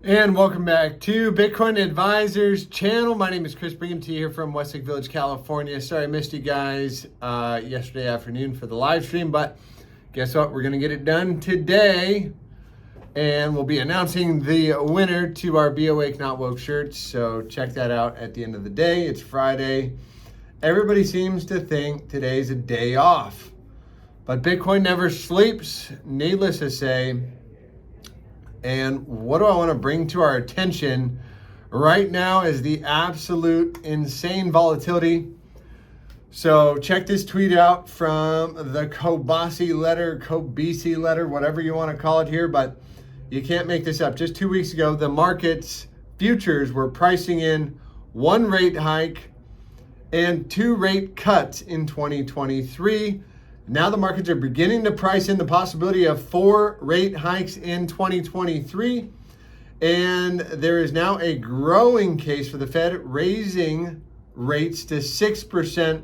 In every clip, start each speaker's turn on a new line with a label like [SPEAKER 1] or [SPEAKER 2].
[SPEAKER 1] And welcome back to Bitcoin Advisors channel. My name is Chris, bringing to you here from Westlake Village, California. Sorry I missed you guys yesterday afternoon for the live stream, but guess what? We're going to get it done today, and we'll be announcing the winner to our Be Awake Not Woke shirts. So check that out at the end of the day. It's Friday. Everybody seems to think today's a day off, but Bitcoin never sleeps, needless to say. And what do I want to bring to our attention right now is the absolute insane volatility. So check this tweet out from the Kobasi letter, whatever you want to call it here, but you can't make this up. Just 2 weeks ago, the market's futures were pricing in 1 rate hike and 2 rate cuts in 2023. Now the markets are beginning to price in the possibility of 4 rate hikes in 2023. And there is now a growing case for the Fed raising rates to 6%.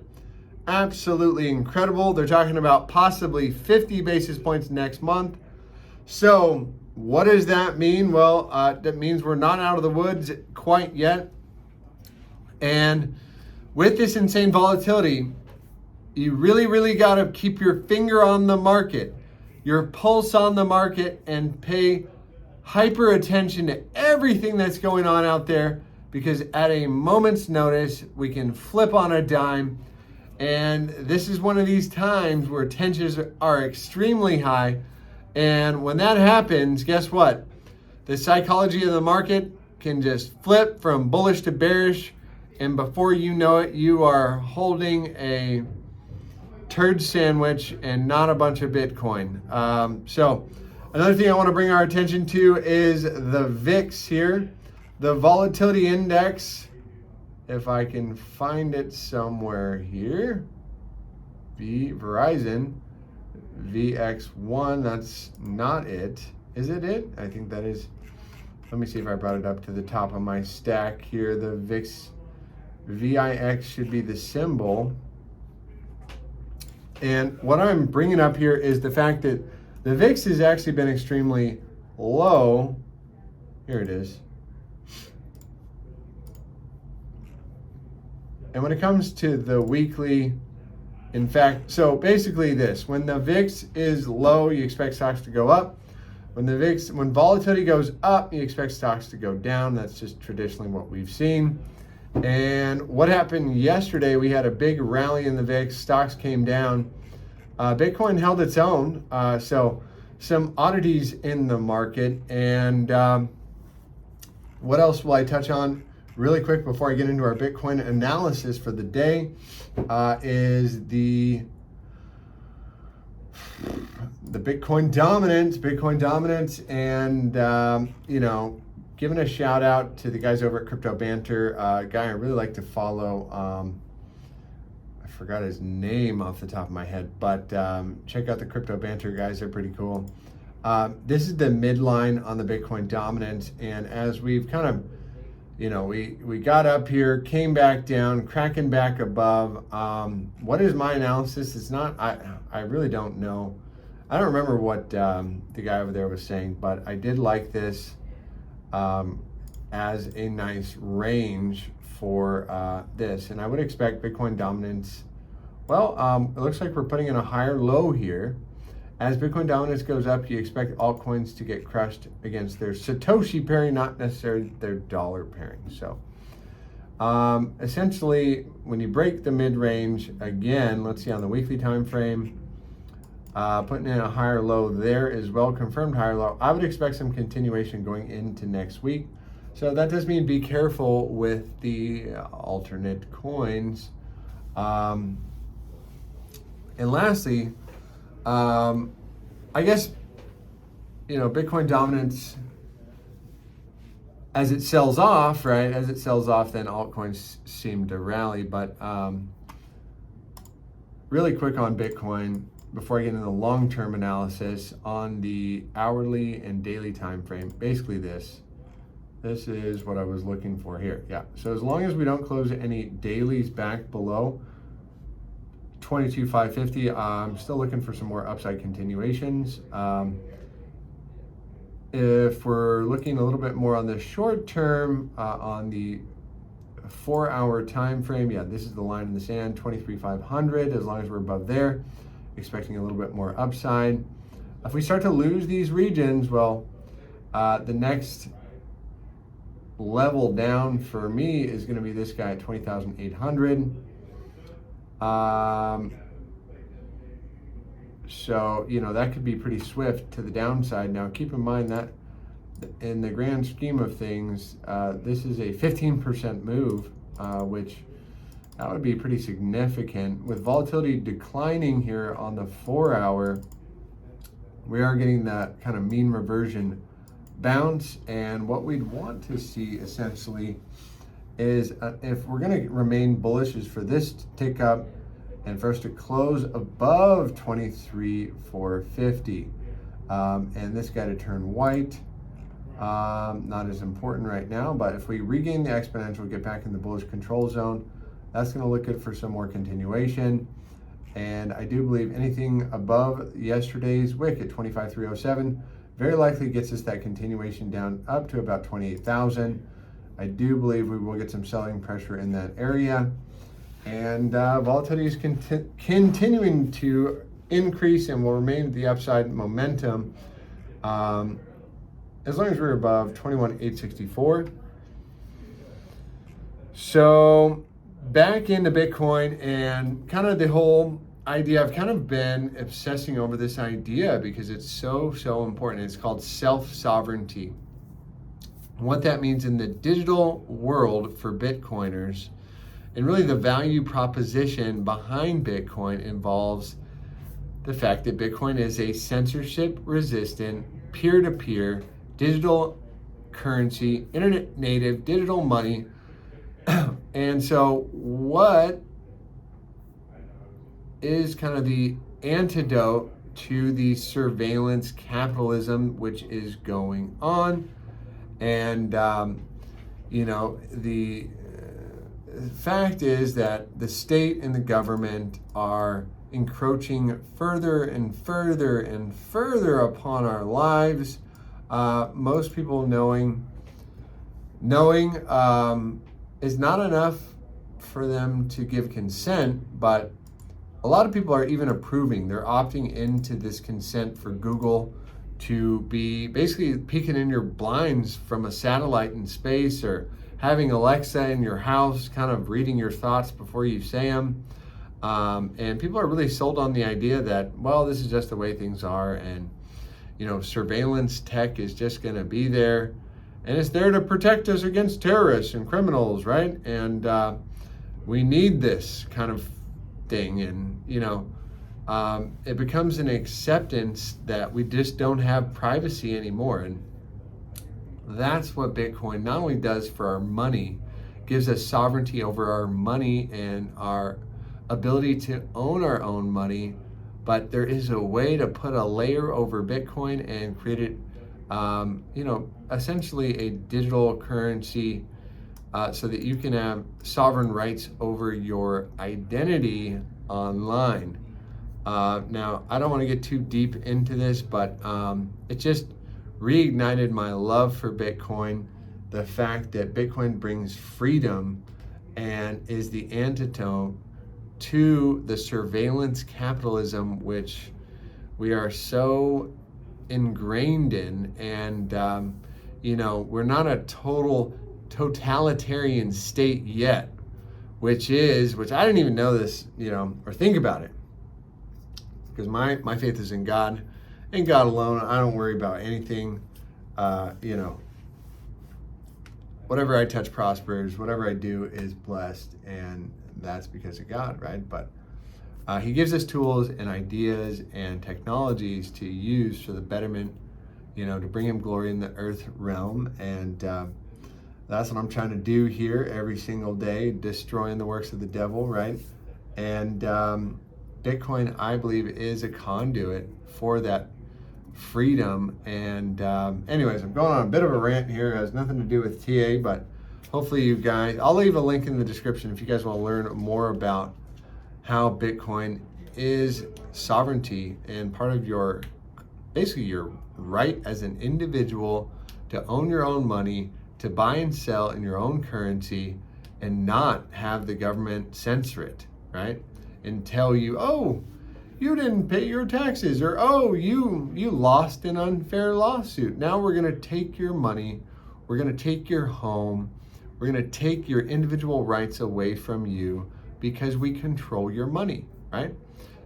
[SPEAKER 1] Absolutely incredible. They're talking about possibly 50 basis points next month. So what does that mean? Well, that means we're not out of the woods quite yet. And with this insane volatility, you really got to keep your finger on the market, your pulse on the market, and pay hyper attention to everything that's going on out there, because at a moment's notice, we can flip on a dime. And this is one of these times where tensions are extremely high. And when that happens, guess what? The psychology of the market can just flip from bullish to bearish. And before you know it, you are holding a turd sandwich and not a bunch of Bitcoin. So another thing I want to bring our attention to is the VIX here, the volatility index. If I can find it somewhere here, Verizon VX1. That's not it. Is it it? I think that is. Let me see if I brought it up to the top of my stack here. The VIX VIX should be the symbol. And what I'm bringing up here is the fact that the VIX has actually been extremely low. Here it is. And when it comes to the weekly, in fact, so basically this, when the VIX is low, you expect stocks to go up. When volatility goes up, you expect stocks to go down. That's just traditionally what we've seen. And what happened yesterday, we had a big rally in the VIX, stocks came down. Bitcoin held its own, so some oddities in the market. And what else will I touch on really quick before I get into our Bitcoin analysis for the day is the Bitcoin dominance, and giving a shout out to the guys over at Crypto Banter, a guy I really like to follow. I forgot his name off the top of my head, but check out the Crypto Banter guys. They're pretty cool. This is the midline on the Bitcoin dominance. And as we've kind of, we got up here, came back down, cracking back above. What is my analysis? It's not, I really don't know. I don't remember what the guy over there was saying, but I did like this as a nice range for this. And I would expect Bitcoin dominance. Well, it looks like we're putting in a higher low here. As Bitcoin dominance goes up, you expect altcoins to get crushed against their Satoshi pairing, not necessarily their dollar pairing. So essentially, when you break the mid-range, again, let's see on the weekly time frame, putting in a higher low there as well, confirmed higher low. I would expect some continuation going into next week. So that does mean be careful with the alternate coins. And lastly, I guess, Bitcoin dominance, as it sells off, right? As it sells off, then altcoins seem to rally. But really quick on Bitcoin, before I get into the long-term analysis on the hourly and daily time frame, basically this is what I was looking for here. Yeah, so as long as we don't close any dailies back below 22,550, I'm still looking for some more upside continuations. if we're looking a little bit more on the short term, on the 4-hour time frame, yeah, this is the line in the sand, 23,500. As long as we're above there, expecting a little bit more upside. If we start to lose these regions, well, the next level down for me is going to be this guy at 20,800. So, you know, that could be pretty swift to the downside. Now, keep in mind that in the grand scheme of things, this is a 15% move, which that would be pretty significant. With volatility declining here on the 4-hour, we are getting that kind of mean reversion bounce. And what we'd want to see essentially is if we're going to remain bullish, is for this to tick up and for us to close above 23,450, and this guy to turn white. Not as important right now, but if we regain the exponential, get back in the bullish control zone, that's going to look good for some more continuation. And I do believe anything above yesterday's wick at 25,307 very likely gets us that continuation down up to about 28,000. I do believe we will get some selling pressure in that area. And volatility is continuing to increase and will remain the upside momentum as long as we're above 21,864. So back into Bitcoin and kind of the whole idea, I've kind of been obsessing over this idea because it's so important. It's called self-sovereignty. What that means in the digital world for Bitcoiners, and really the value proposition behind Bitcoin, involves the fact that Bitcoin is a censorship-resistant, peer-to-peer digital currency, internet native digital money. And so what is kind of the antidote to the surveillance capitalism which is going on? And you know, the fact is that the state and the government are encroaching further and further and further upon our lives. Most people knowing is not enough for them to give consent, but a lot of people are even approving. They're opting into this consent for Google to be basically peeking in your blinds from a satellite in space, or having Alexa in your house kind of reading your thoughts before you say them. And people are really sold on the idea that, well, this is just the way things are, and you know, surveillance tech is just going to be there, and it's there to protect us against terrorists and criminals, right? And we need this kind of thing. And you know, it becomes an acceptance that we just don't have privacy anymore. And that's what Bitcoin not only does for our money, gives us sovereignty over our money and our ability to own our own money, but there is a way to put a layer over Bitcoin and create it, you know, essentially a digital currency, so that you can have sovereign rights over your identity online. Now, I don't want to get too deep into this, but it just reignited my love for Bitcoin. The fact that Bitcoin brings freedom and is the antidote to the surveillance capitalism, which we are so ingrained in. And, you know, we're not a totalitarian state yet, which I didn't even know this, you know, or think about it. Because my faith is in God, and God alone. I don't worry about anything. You know, whatever I touch prospers, whatever I do is blessed, and that's because of God, right? But He gives us tools and ideas and technologies to use for the betterment, you know, to bring Him glory in the earth realm. And that's what I'm trying to do here every single day, destroying the works of the devil, right? And Bitcoin, I believe, is a conduit for that freedom. And anyways, I'm going on a bit of a rant here. It has nothing to do with TA, but hopefully you guys, I'll leave a link in the description if you guys want to learn more about how Bitcoin is sovereignty and part of your, basically your right as an individual to own your own money, to buy and sell in your own currency, and not have the government censor it, right? And tell you, oh, you didn't pay your taxes, or oh, you lost an unfair lawsuit. Now we're gonna take your money, we're gonna take your home, we're gonna take your individual rights away from you because we control your money, right?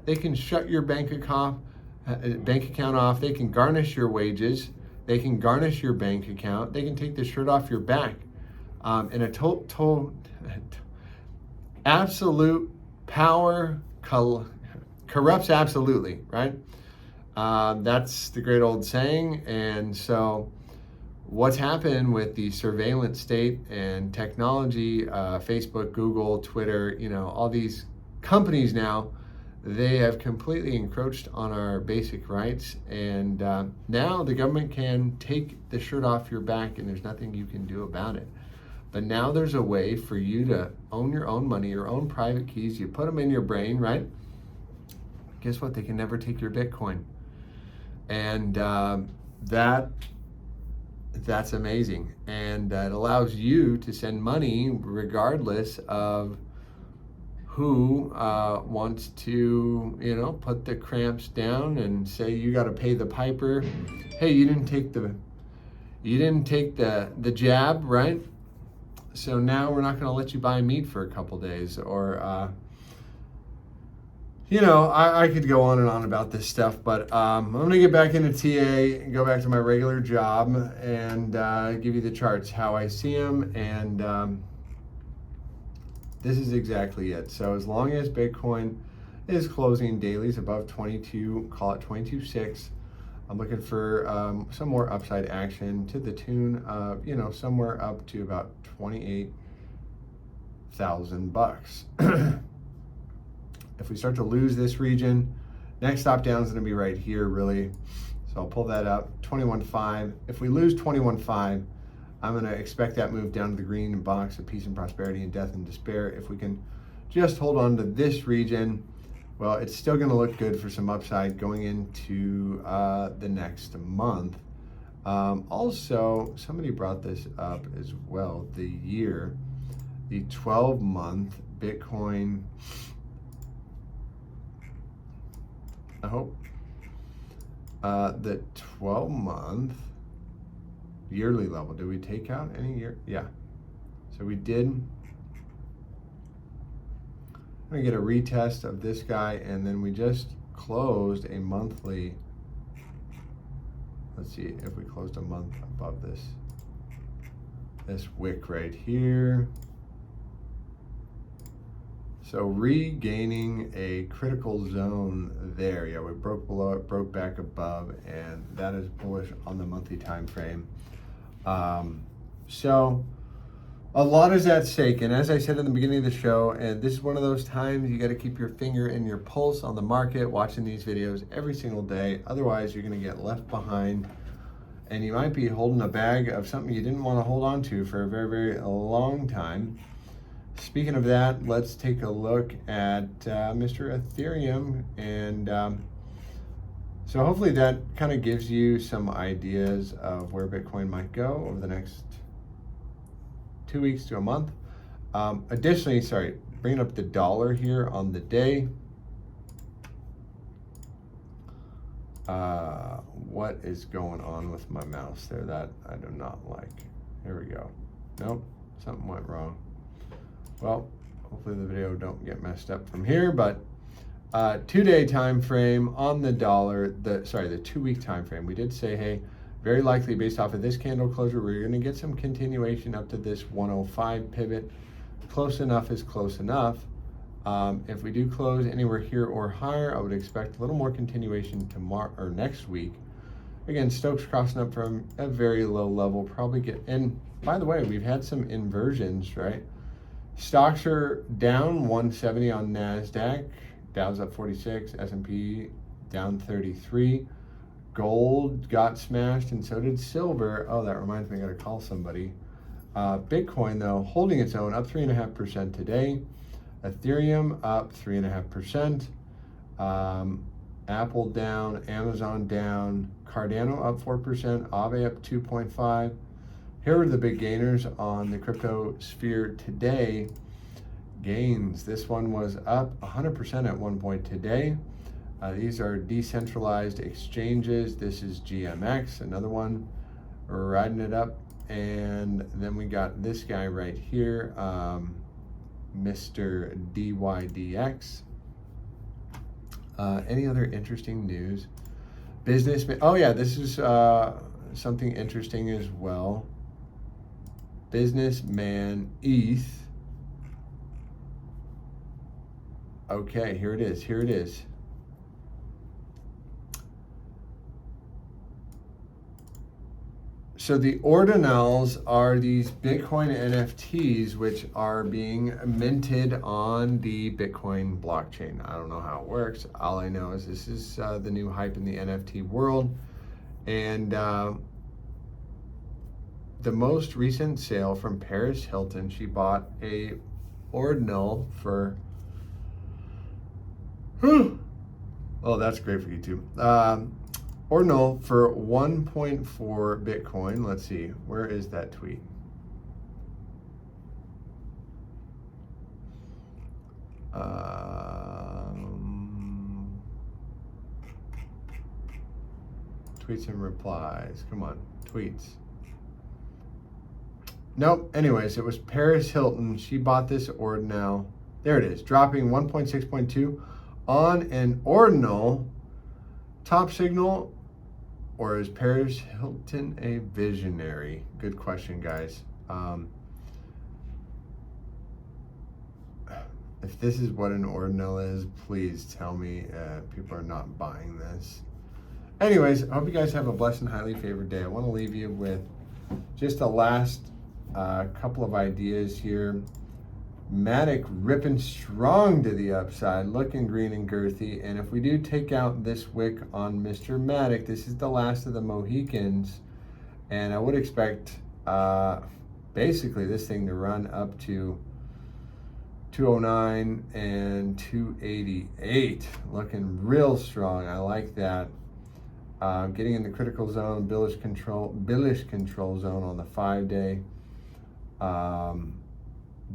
[SPEAKER 1] They can shut your bank account off, they can garnish your wages, they can garnish your bank account, they can take the shirt off your back. And a absolute power corrupts absolutely, right? That's the great old saying. And so what's happened with the surveillance state and technology, Facebook, Google, Twitter, all these companies now, they have completely encroached on our basic rights. And now the government can take the shirt off your back and there's nothing you can do about it. But now there's a way for you to own your own money, your own private keys. You put them in your brain, right? Guess what? They can never take your Bitcoin. And that's amazing. And it allows you to send money regardless of who wants to, put the cramps down and say you got to pay the piper. Hey, you didn't take the jab, right? So now we're not going to let you buy meat for a couple days, or I could go on and on about this stuff, but I'm going to get back into TA and go back to my regular job and give you the charts, how I see them, and this is exactly it. So as long as Bitcoin is closing dailies above 22, call it 22.6, I'm looking for some more upside action to the tune of, somewhere up to about $28,000. If we start to lose this region, next stop down is going to be right here, really. So I'll pull that up, 21.5. If we lose 21.5, I'm going to expect that move down to the green box of peace and prosperity and death and despair. If we can just hold on to this region, well, it's still going to look good for some upside going into the next month. Also, somebody brought this up as well, the 12-month Bitcoin, I hope, the 12-month yearly level. Did we take out any year? Yeah. So we did. I'm going to get a retest of this guy, and then we just closed a monthly. Let's see if we closed a month above this wick right here. So regaining a critical zone there. Yeah, we broke below it, broke back above, and that is bullish on the monthly time frame. So a lot is at stake, and as I said in the beginning of the show, and this is one of those times you got to keep your finger in your pulse on the market, watching these videos every single day. Otherwise, you're going to get left behind, and you might be holding a bag of something you didn't want to hold on to for a very, very long time. Speaking of that, let's take a look at Mr. Ethereum, and so hopefully that kind of gives you some ideas of where Bitcoin might go over the next 2 weeks to a month. Additionally, bringing up the dollar here on the day. What is going on with my mouse there? That I do not like. Here we go. Nope, something went wrong. Well, hopefully the video don't get messed up from here, but 2-day time frame on the dollar, the 2-week time frame. We did say, hey, very likely based off of this candle closure, we're going to get some continuation up to this 105 pivot. Close enough is close enough. If we do close anywhere here or higher, I would expect a little more continuation tomorrow or next week. Again, Stokes crossing up from a very low level, and by the way, we've had some inversions, right? Stocks are down 170 on NASDAQ, Dow's up 46, S&P down 33. Gold got smashed, and so did silver. Oh, that reminds me, I gotta call somebody. Bitcoin, though, holding its own, up 3.5% today. Ethereum up 3.5%. Apple down, Amazon down, Cardano up 4%, Aave up 2.5%. Here are the big gainers on the crypto sphere today. Gains. This one was up 100% at one point today. These are decentralized exchanges. This is GMX, another one. We're riding it up. And then we got this guy right here, Mr. DYDX. Any other interesting news? Businessman. Oh yeah, this is something interesting as well. Businessman ETH. Okay, here it is. Here it is. So the ordinals are these Bitcoin NFTs, which are being minted on the Bitcoin blockchain. I don't know how it works. All I know is this is the new hype in the NFT world. And the most recent sale from Paris Hilton, she bought a ordinal for, oh, that's great for YouTube. Ordinal for 1.4 Bitcoin. Let's see, where is that tweet? Tweets and replies. Come on, tweets. Nope. Anyways, it was Paris Hilton. She bought this ordinal. There it is, dropping 1.6.2 on an ordinal. Top signal. Or is Paris Hilton a visionary? Good question, guys. If this is what an ordinal is, please tell me people are not buying this. Anyways, I hope you guys have a blessed and highly favored day. I want to leave you with just a last couple of ideas here. Matic ripping strong to the upside, looking green and girthy. And if we do take out this wick on Mr. Matic, this is the last of the Mohicans. And I would expect basically this thing to run up to 209 and 288. Looking real strong. I like that. Getting in the critical zone, bullish control zone on the 5-day.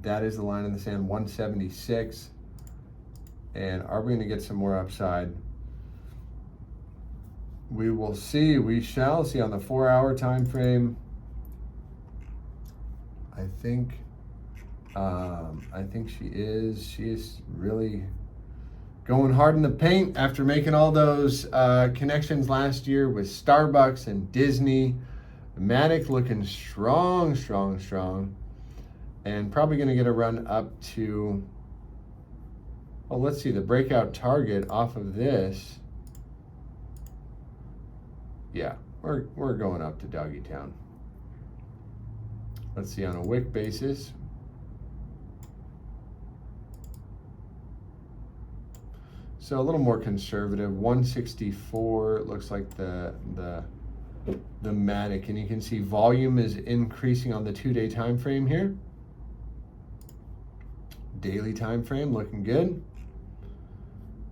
[SPEAKER 1] That is the line in the sand, 176. And are we going to get some more upside? We will see. We shall see on the 4-hour time frame. I think she is really going hard in the paint after making all those connections last year with Starbucks and Disney. Matic looking strong. And probably going to get a run up to, oh, let's see, the breakout target off of this. Yeah, we're going up to Doggy Town. Let's see, on a wick basis. So a little more conservative, 164 looks like the Matic, and you can see volume is increasing on the 2-day time frame here. Daily time frame looking good,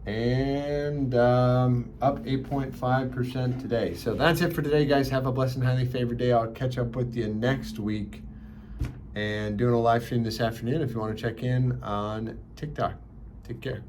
[SPEAKER 1] and up 8.5% today. So that's it for today, guys. Have a blessed and highly favored day. I'll catch up with you next week and doing a live stream this afternoon if you want to check in on TikTok. Take care.